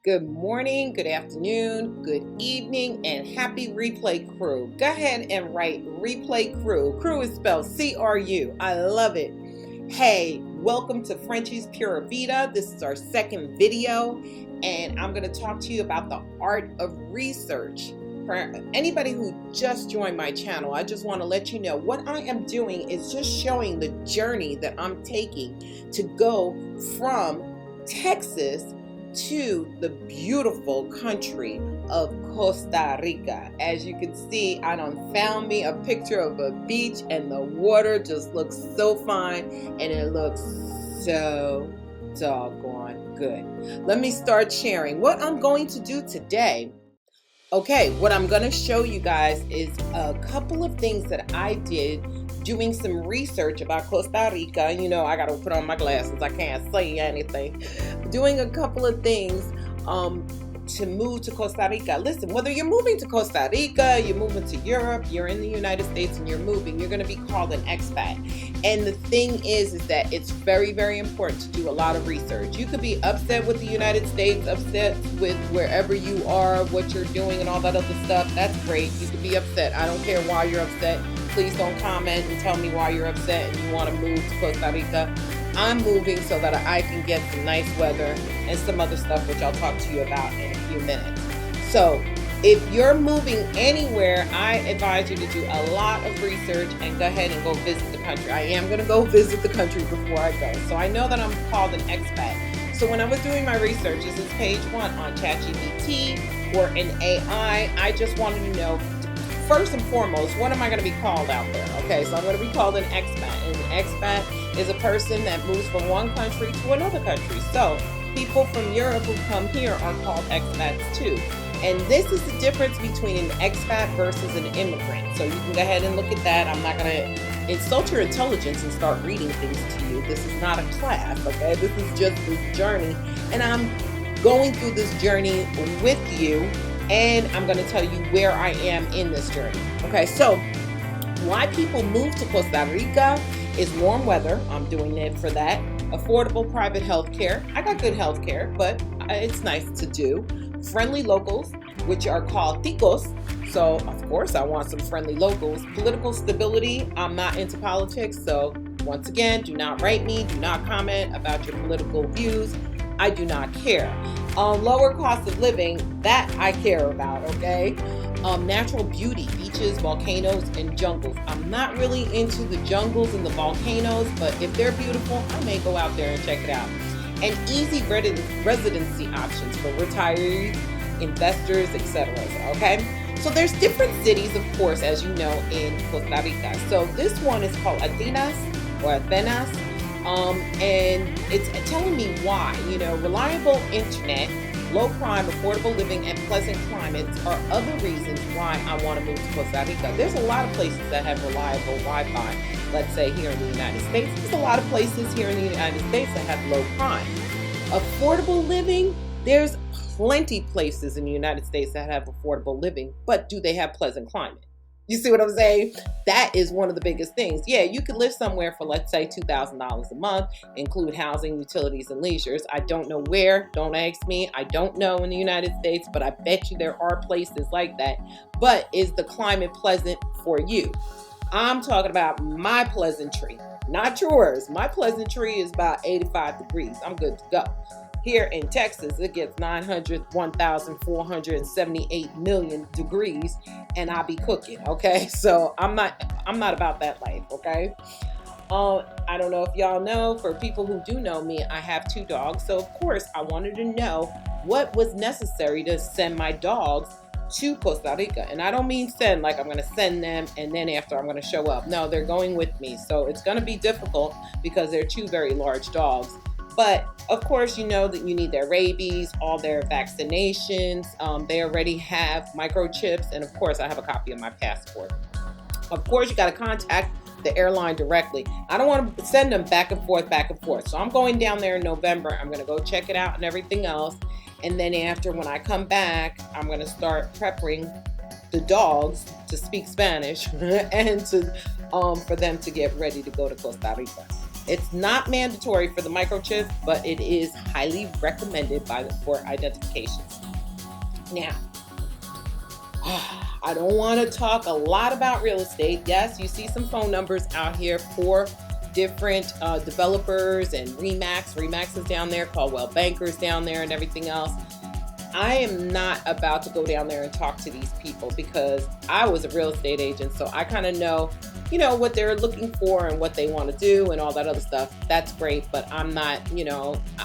Good morning, good afternoon, good evening, and happy replay crew. Go ahead and write replay crew. Crew is spelled C-R-U. I love it. Hey, welcome to Frenchie's Pura Vida. This is our second video, and I'm going to talk to you about the art of research. For anybody who just joined my channel, I just want to let you know what I am doing is just showing the journey that I'm taking to go from Texas to the beautiful country of Costa Rica. As you can see, I done found me a picture of a beach and the water just looks so fine and it looks so doggone good. Let me start sharing what I'm going to do today. Okay, what I'm going to show you guys is a couple of things that I did doing some research about Costa Rica. You know, I got to put on my glasses. I can't say anything. Doing a couple of things to move to Costa Rica. Listen, whether you're moving to Costa Rica, you're moving to Europe, you're in the United States and you're moving, you're going to be called an expat. And the thing is that it's very, very important to do a lot of research. You could be upset with the United States, upset with wherever you are, what you're doing and all that other stuff. That's great. You could be upset. I don't care why you're upset. Please don't comment and tell me why you're upset and you want to move to Costa Rica. I'm moving so that I can get some nice weather and some other stuff, which I'll talk to you about in a few minutes. So if you're moving anywhere, I advise you to do a lot of research and go ahead and go visit the country. I am going to go visit the country before I go. So I know that I'm called an expat. So when I was doing my research, this is page 1 on ChatGPT or an AI. I just wanted to know, first and foremost, what am I going to be called out there? Okay, so I'm going to be called an expat. And an expat is a person that moves from one country to another country. So people from Europe who come here are called expats too. And this is the difference between an expat versus an immigrant. So you can go ahead and look at that. I'm not going to insult your intelligence and start reading things to you. This is not a class, okay? This is just this journey. And I'm going through this journey with you. And I'm going to tell you where I am in this journey. Okay, so why people move to Costa Rica is warm weather. I'm doing it for that. Affordable private health care. I got good health care, but it's nice to do. Friendly locals, which are called ticos. So, of course, I want some friendly locals. Political stability. I'm not into politics. So, once again, do not write me. Do not comment about your political views. I do not care. Lower cost of living, that I care about, okay? Natural beauty, beaches, volcanoes, and jungles. I'm not really into the jungles and the volcanoes, but if they're beautiful, I may go out there and check it out. And easy residency options for retirees, investors, etc. Okay? So there's different cities, of course, as you know, in Costa Rica. So this one is called Atenas or Atenas. And it's telling me why. You know, reliable internet, low crime, affordable living, and pleasant climates are other reasons why I want to move to Costa Rica. There's a lot of places that have reliable Wi-Fi, let's say here in the United States. There's a lot of places here in the United States that have low crime. Affordable living, there's plenty places in the United States that have affordable living, but do they have pleasant climate? You see what I'm saying? That is one of the biggest things. Yeah, you could live somewhere for, let's say, $2,000 a month, include housing, utilities, and leisures. I don't know where. Don't ask me. I don't know in the United States, but I bet you there are places like that. But is the climate pleasant for you? I'm talking about my pleasantry, not yours. My pleasantry is about 85 degrees. I'm good to go. Here in Texas, it gets 1,478 million degrees, and I'll be cooking. Okay, so I'm not about that life. Okay. I don't know if y'all know. For people who do know me, I have 2 dogs. So of course, I wanted to know what was necessary to send my dogs to Costa Rica. And I don't mean send like I'm going to send them and then after I'm going to show up. No, they're going with me. So it's going to be difficult because they're 2 very large dogs. But of course, you know that you need their rabies, all their vaccinations. They already have microchips. And of course, I have a copy of my passport. Of course, you got to contact the airline directly. I don't want to send them back and forth. So I'm going down there in November. I'm going to go check it out and everything else. And then after, when I come back, I'm going to start prepping the dogs to speak Spanish and to for them to get ready to go to Costa Rica. It's not mandatory for the microchip, but it is highly recommended for identifications. Now, I don't want to talk a lot about real estate. Yes, you see some phone numbers out here for different developers and Remax. Remax is down there, Caldwell Bankers down there, and everything else. I am not about to go down there and talk to these people because I was a real estate agent, so I kind of know, what they're looking for and what they want to do and all that other stuff. That's great, but I'm not,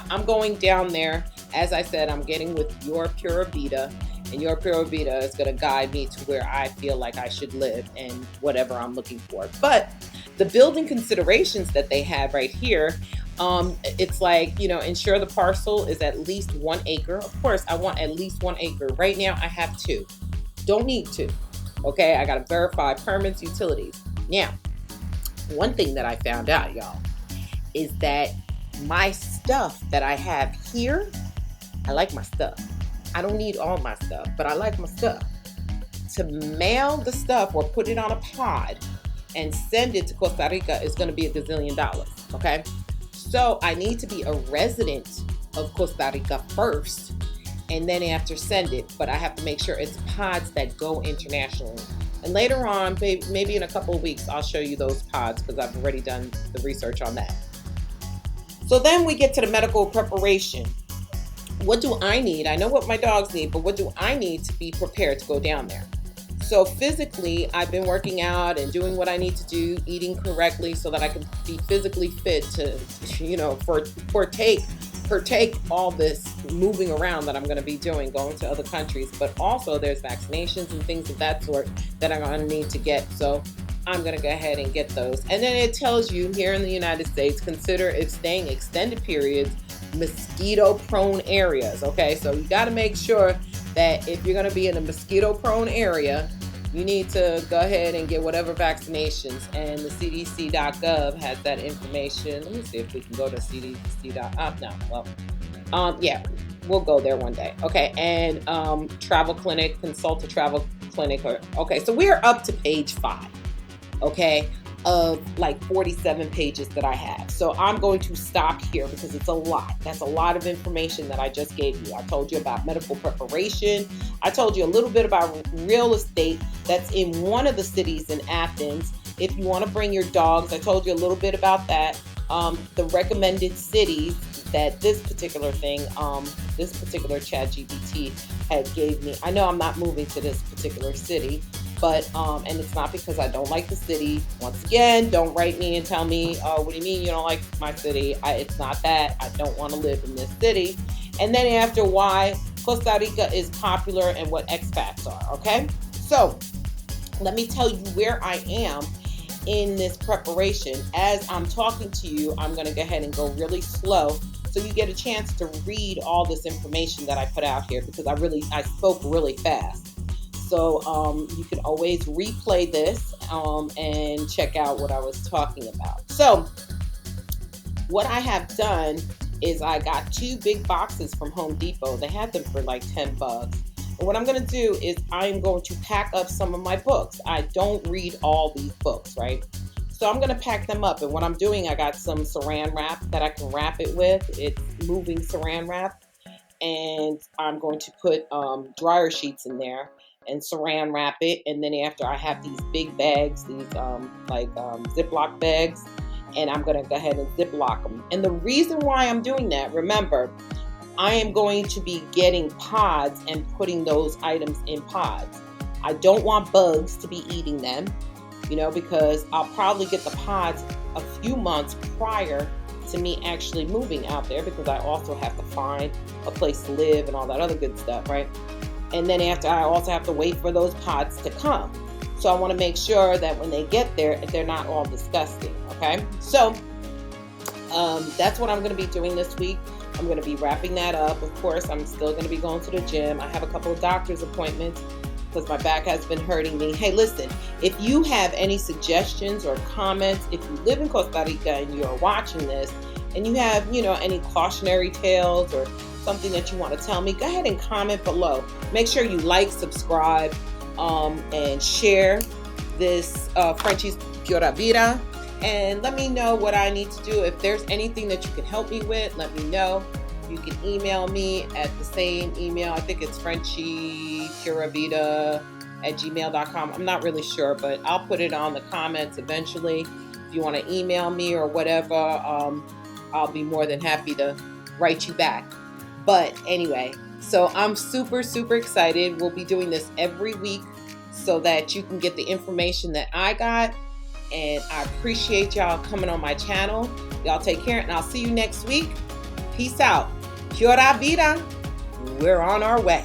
I'm going down there. As I said, I'm getting with your Pura Vida, and your Pura Vida is going to guide me to where I feel like I should live and whatever I'm looking for. But the building considerations that they have right here, it's like, ensure the parcel is at least 1 acre. Of course, I want at least 1 acre. Right now, I have 2. Don't need 2. Okay, I got to verify permits, utilities. Now, one thing that I found out, y'all, is that my stuff that I have here, I like my stuff. I don't need all my stuff, but I like my stuff. To mail the stuff or put it on a pod and send it to Costa Rica is going to be $1 gazillion, okay? So I need to be a resident of Costa Rica first, and then after send it, but I have to make sure it's pods that go internationally. And later on, maybe in a couple of weeks, I'll show you those pods because I've already done the research on that. So then we get to the medical preparation. What do I need? I know what my dogs need, but what do I need to be prepared to go down there? So physically, I've been working out and doing what I need to do, eating correctly so that I can be physically fit to, partake all this moving around that I'm going to be doing, going to other countries. But also there's vaccinations and things of that sort that I'm going to need to get. So I'm going to go ahead and get those. And then it tells you here in the United States, consider if staying extended periods, mosquito prone areas. Okay, so you got to make sure that if you're going to be in a mosquito prone area, you need to go ahead and get whatever vaccinations. And the CDC.gov has that information. Let me see if we can go to CDC.gov. Yeah, we'll go there one day. Okay, and travel clinic, consult a travel clinic. Okay, so we're up to page 5. Okay, of like 47 pages that I have. So I'm going to stop here because it's a lot. That's a lot of information that I just gave you. I told you about medical preparation. I told you a little bit about real estate that's in one of the cities in Athens. If you want to bring your dogs, I told you a little bit about that. The recommended cities that this particular ChatGPT had gave me. I know I'm not moving to this particular city, but and it's not because I don't like the city. Once again, don't write me and tell me, what do you mean you don't like my city? It's not that. I don't want to live in this city. And then after, why Costa Rica is popular and what expats are, okay? So let me tell you where I am in this preparation. As I'm talking to you, I'm going to go ahead and go really slow so you get a chance to read all this information that I put out here, because I spoke really fast. So you can always replay this and check out what I was talking about. So what I have done is I got 2 big boxes from Home Depot. They had them for like $10. And what I'm going to do is I'm going to pack up some of my books. I don't read all these books, right? So I'm going to pack them up. And what I'm doing, I got some saran wrap that I can wrap it with. It's moving saran wrap. And I'm going to put dryer sheets in there and saran wrap it. And then after, I have these big bags, these Ziploc bags, and I'm going to go ahead and Ziploc them. And the reason why I'm doing that, remember, I am going to be getting pods and putting those items in pods. I don't want bugs to be eating them, because I'll probably get the pods a few months prior to me actually moving out there, because I also have to find a place to live and all that other good stuff, right? And then after, I also have to wait for those pods to come. So I want to make sure that when they get there, they're not all disgusting, okay? So that's what I'm going to be doing this week. I'm going to be wrapping that up. Of course, I'm still going to be going to the gym. I have a couple of doctor's appointments because my back has been hurting me. Hey, listen, if you have any suggestions or comments, if you live in Costa Rica and you are watching this and you have, any cautionary tales or something that you want to tell me, go ahead and comment below. Make sure you like, subscribe, and share this Frenchie's Pura Vida. and let me know what I need to do. If there's anything that you can help me with, let me know. You can email me at the same email. I think it's frenchiepuravita@gmail.com. I'm not really sure, but I'll put it on the comments eventually. If you want to email me or whatever, I'll be more than happy to write you back. But anyway, so I'm super, super excited. We'll be doing this every week so that you can get the information that I got. And I appreciate y'all coming on my channel. Y'all take care, and I'll see you next week. Peace out. Pura vida. We're on our way.